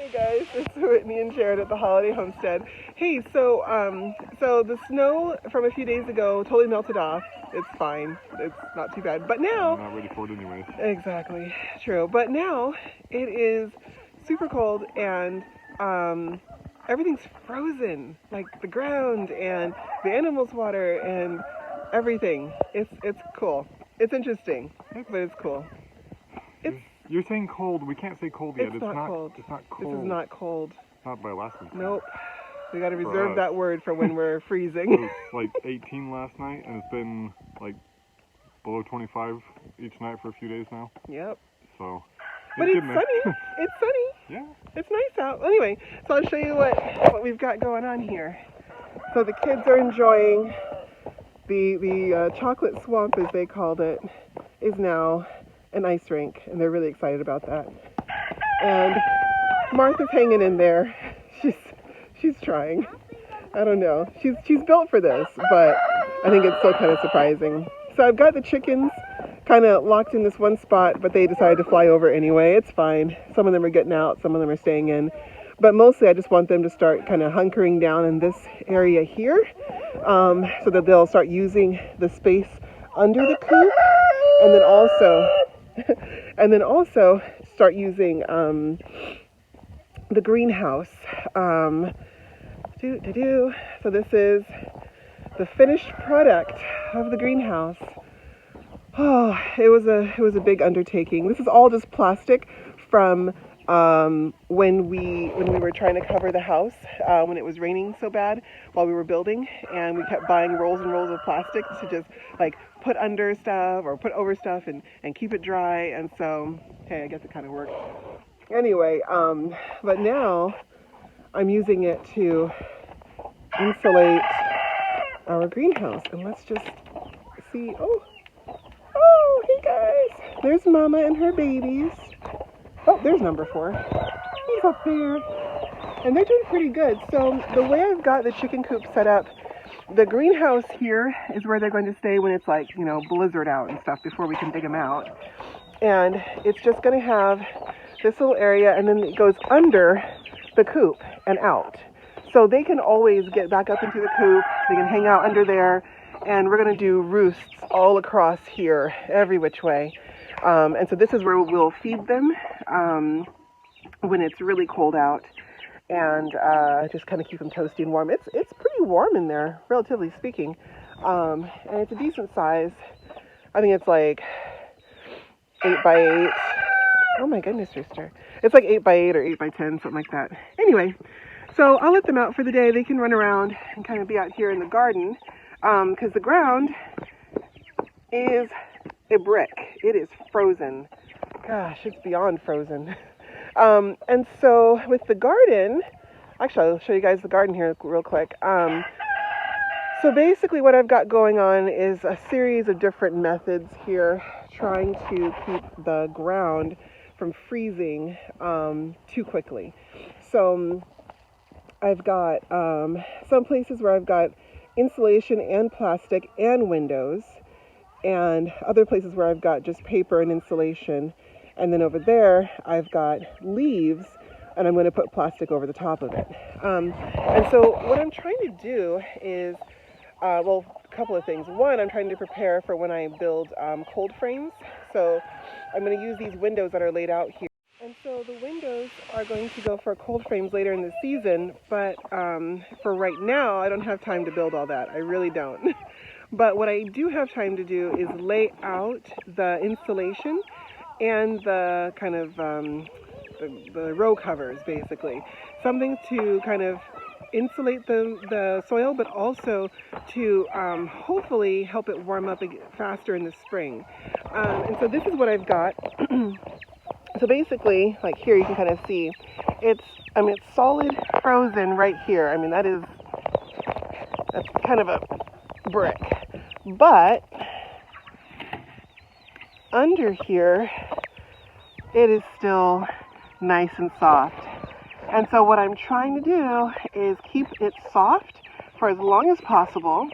Hey guys, it's Whitney and Jared at the Holladay Homestead. Hey, so the snow from a few days ago totally melted off. It's fine. It's not too bad. But now I'm not ready for it anyway. Exactly. True. But now it is super cold and everything's frozen. Like the ground and the animals' water and everything. It's cool. It's interesting, but it's cool. You're saying cold. We can't say cold yet. It's not cold. It's not cold. This is not cold. Not by Alaskan. Nope. We got to reserve that word for when we're freezing. It was like 18 last night, and it's been like below 25 each night for a few days now. Yep. So. But it's sunny. It's sunny. Yeah. It's nice out. Anyway, so I'll show you what we've got going on here. So the kids are enjoying the chocolate swamp, as they called it, is now an ice rink, and they're really excited about that. And Martha's hanging in there. She's trying. I don't know. She's built for this, but I think it's still kind of surprising. So I've got the chickens kind of locked in this one spot, but they decided to fly over anyway. It's fine. Some of them are getting out, some of them are staying in. But mostly I just want them to start kind of hunkering down in this area here, so that they'll start using the space under the coop, and then also start using the greenhouse. So this is the finished product of the greenhouse. Oh, it was a big undertaking. This is all just plastic from when we were trying to cover the house when it was raining so bad while we were building, and we kept buying rolls and rolls of plastic to just like put under stuff or put over stuff and keep it dry. And so, hey, I guess it kind of worked. Anyway, but now I'm using it to insulate our greenhouse, and let's just see. Oh, hey guys! There's Mama and her babies. Oh, there's number 4. He's up there. And they're doing pretty good. So the way I've got the chicken coop set up, the greenhouse here is where they're going to stay when it's like, blizzard out and stuff before we can dig them out. And it's just going to have this little area, and then it goes under the coop and out. So they can always get back up into the coop. They can hang out under there. And we're going to do roosts all across here, every which way. And so this is where we'll feed them when it's really cold out, and just kind of keep them toasty and warm. It's pretty warm in there, relatively speaking, and it's a decent size. I think it's like 8 by 8. Oh my goodness, Rooster. It's like 8 by 8 or 8 by 10, something like that. Anyway, so I'll let them out for the day. They can run around and kind of be out here in the garden, because the ground is a brick. It is frozen. Gosh, it's beyond frozen. And so with the garden, actually I'll show you guys the garden here real quick. So basically what I've got going on is a series of different methods here, trying to keep the ground from freezing too quickly. So I've got some places where I've got insulation and plastic and windows, and other places where I've got just paper and insulation. And then over there, I've got leaves, and I'm going to put plastic over the top of it. And so what I'm trying to do is, a couple of things. One, I'm trying to prepare for when I build cold frames. So I'm going to use these windows that are laid out here. And so the windows are going to go for cold frames later in the season, but for right now, I don't have time to build all that. I really don't. But what I do have time to do is lay out the insulation and the kind of the row covers, basically. Something to kind of insulate the soil, but also to hopefully help it warm up faster in the spring. And so this is what I've got. So basically, like here, you can kind of see it's solid frozen right here. I mean, that's kind of a brick. But under here, it is still nice and soft. And so what I'm trying to do is keep it soft for as long as possible.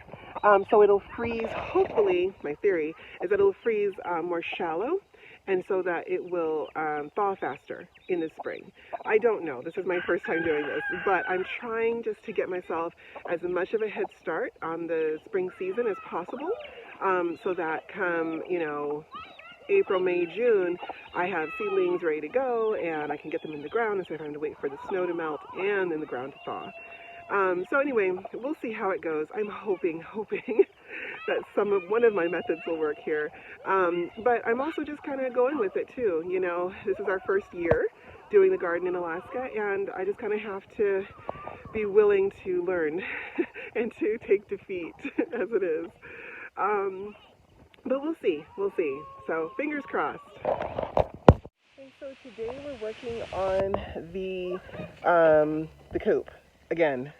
So it'll freeze, hopefully, my theory is that it'll freeze more shallow. and so that it will thaw faster in the spring. I don't know. This is my first time doing this, but I'm trying just to get myself as much of a head start on the spring season as possible, so that come, April, May, June, I have seedlings ready to go and I can get them in the ground instead of having to wait for the snow to melt and then the ground to thaw. So anyway, we'll see how it goes. I'm hoping that one of my methods will work here. But I'm also just kind of going with it too. This is our first year doing the garden in Alaska, and I just kind of have to be willing to learn and to take defeat as it is. But we'll see. So fingers crossed. And so today we're working on the coop again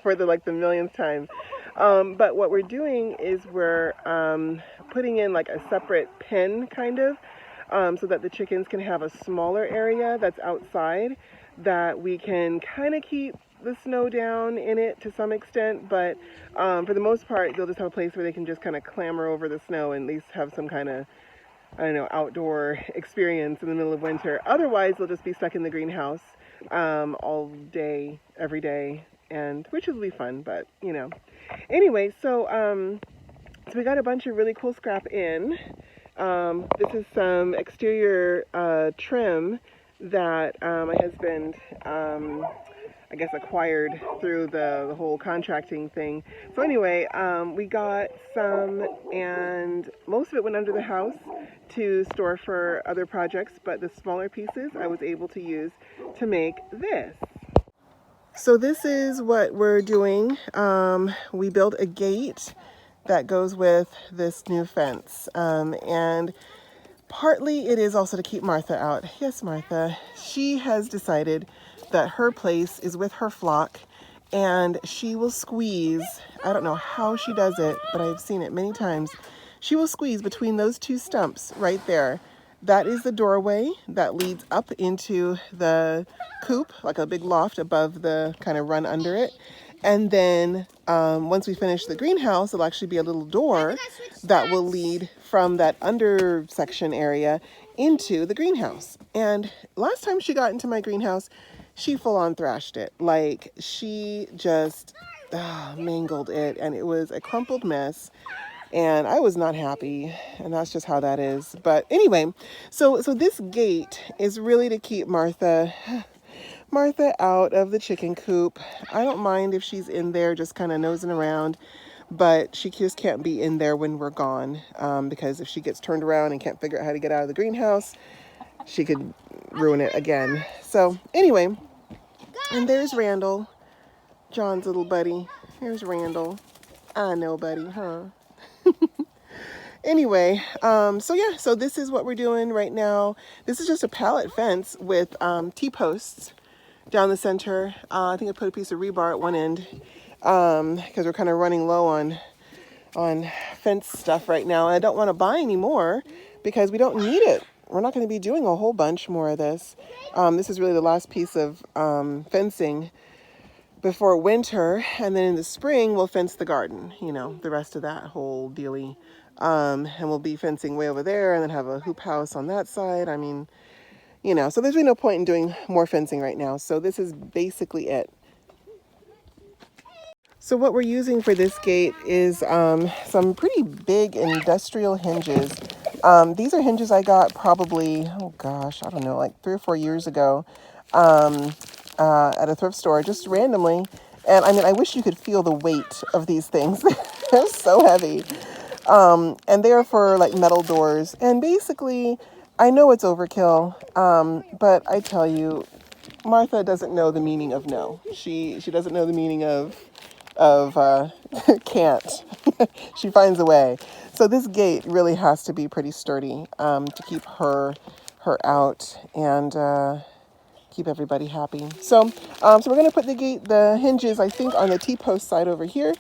for the millionth time. But what we're doing is we're putting in like a separate pen kind of, so that the chickens can have a smaller area that's outside that we can kind of keep the snow down in it to some extent, but for the most part they'll just have a place where they can just kind of clamber over the snow and at least have some kind of, outdoor experience in the middle of winter. Otherwise they'll just be stuck in the greenhouse all day, every day, and which will be fun, but anyway, so we got a bunch of really cool scrap in. This is some exterior trim that my husband I guess acquired through the whole contracting thing. So anyway, we got some, and most of it went under the house to store for other projects, but the smaller pieces I was able to use to make this. So this is what we're doing. We built a gate that goes with this new fence, and partly it is also to keep Martha out. Yes, Martha. She has decided that her place is with her flock, and she will squeeze, I don't know how she does it, but I've seen it many times. She will squeeze between those two stumps right there. That is the doorway that leads up into the coop, like a big loft above the kind of run under it. And then once we finish the greenhouse, it'll actually be a little door that will lead from that under section area into the greenhouse. And last time she got into my greenhouse, she full on thrashed it. Like, she just mangled it, and it was a crumpled mess. And I was not happy, and that's just how that is. But anyway, so this gate is really to keep Martha out of the chicken coop. I don't mind if she's in there just kind of nosing around, but she just can't be in there when we're gone, because if she gets turned around and can't figure out how to get out of the greenhouse, she could ruin it again. So anyway, and there's Randall, John's little buddy. Here's Randall. I know, buddy, huh? Anyway, so this is what we're doing right now. This is just a pallet fence with T-posts down the center. I think I put a piece of rebar at one end because we're kind of running low on fence stuff right now. And I don't want to buy any more because we don't need it. We're not going to be doing a whole bunch more of this. This is really the last piece of fencing before winter, and then in the spring we'll fence the garden, the rest of that whole dealie. And we'll be fencing way over there and then have a hoop house on that side. I mean, so there's really no point in doing more fencing right now. So this is basically it. So what we're using for this gate is some pretty big industrial hinges. These are hinges I got probably, I don't know, like 3 or 4 years ago at a thrift store, just randomly. And I mean, I wish you could feel the weight of these things. They're so heavy. And they're for like metal doors. And basically, I know it's overkill, but I tell you, Martha doesn't know the meaning of no. She doesn't know the meaning of can't. She finds a way. So this gate really has to be pretty sturdy to keep her out and keep everybody happy. So we're going to put the hinges, I think, on the T-post side over here,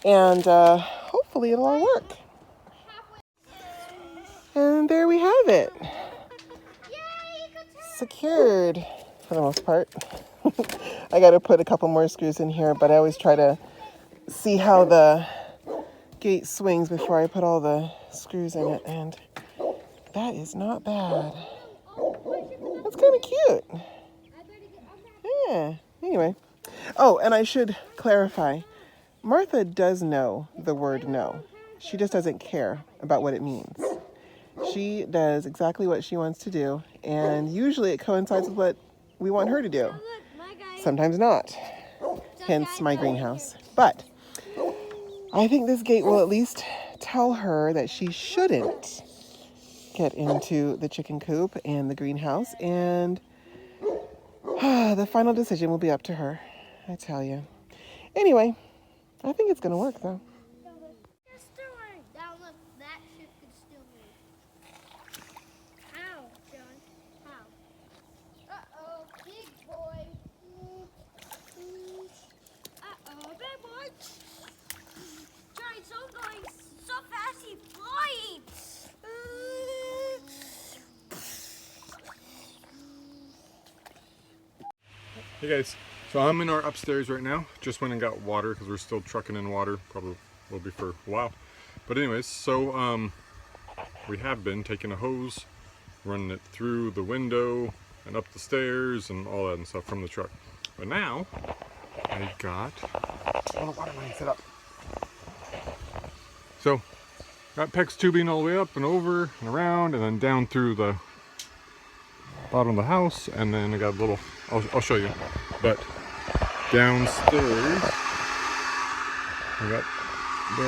and hopefully it'll all work. And there we have it. Secured for the most part. I got to put a couple more screws in here, but I always try to see how the gate swings before I put all the screws in it, and That is not bad. That's kind of cute. Yeah. Anyway. Oh, and I should clarify. Martha does know the word no. She just doesn't care about what it means. She does exactly what she wants to do, and usually it coincides with what we want her to do. Sometimes not. Hence my greenhouse. But I think this gate will at least tell her that she shouldn't get into the chicken coop and the greenhouse, and the final decision will be up to her, I tell you. Anyway, I think it's going to work, though. Down, look, that ship could still move. How, John? How? Uh-oh, big boy. Uh-oh, big boy. John, he's so going so fast, he's flying. Hey guys, so I'm in our upstairs right now. Just went and got water because we're still trucking in water. Probably will be for a while. But anyways, so we have been taking a hose, running it through the window and up the stairs and all that and stuff from the truck. But now I got Oh, the water line set up. So got PEX tubing all the way up and over and around and then down through the bottom of the house, and then I got a little, I'll show you, but downstairs I got the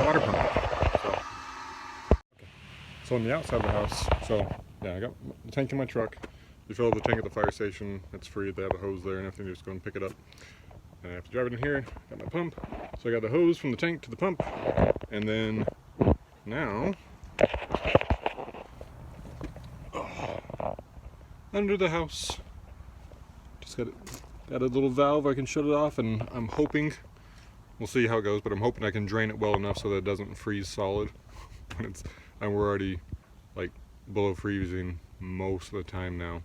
water pump. So on the outside of the house, so yeah, I got the tank in my truck. You fill the tank at the fire station, it's free, they have a hose there and everything, you just go and pick it up. And I have to drive it in here, got my pump. So I got the hose from the tank to the pump, and then now under the house, just got a little valve I can shut it off, and I'm hoping, we'll see how it goes, but I'm hoping I can drain it well enough so that it doesn't freeze solid when it's, and we're already like below freezing most of the time now.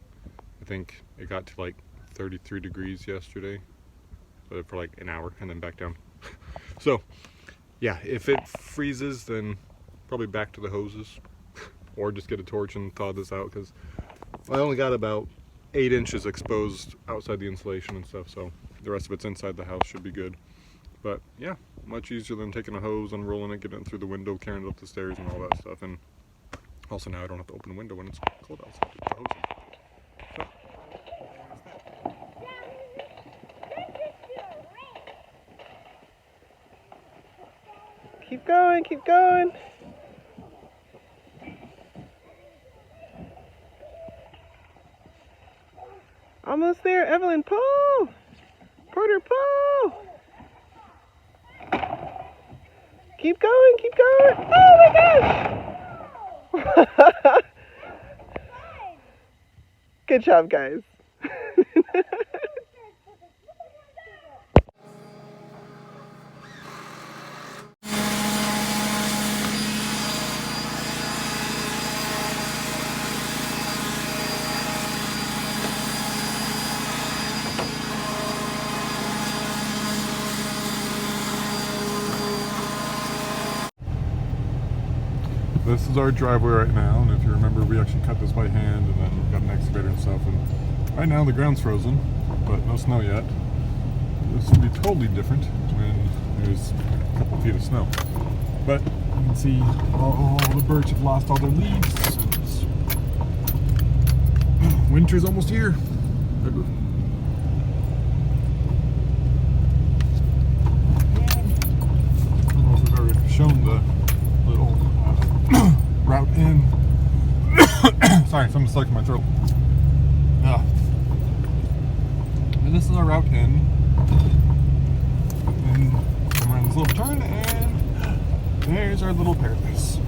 I think it got to like 33 degrees yesterday for like an hour and then back down. So yeah, if it freezes, then probably back to the hoses or just get a torch and thaw this out, because I only got about 8 inches exposed outside the insulation and stuff, so the rest of it's inside the house should be good. But yeah, much easier than taking a hose, unrolling it, getting it through the window, carrying it up the stairs and all that stuff. And also now I don't have to open the window when it's cold outside to put the hose in. So, Keep going, keep going. Almost there, Evelyn, pull! Porter, pull! Keep going, keep going! Oh my gosh! Good job, guys. this is our driveway right now, and if you remember, we actually cut this by hand and then got an excavator and stuff, and right now the ground's frozen, but no snow yet. This will be totally different when there's a couple feet of snow. But you can see all the birch have lost all their leaves. Winter's almost here. I don't know if we've ever shown the little route in. Sorry, something's stuck in my throat. And this is our route in. And I'm around this little turn, and there's our little paradise.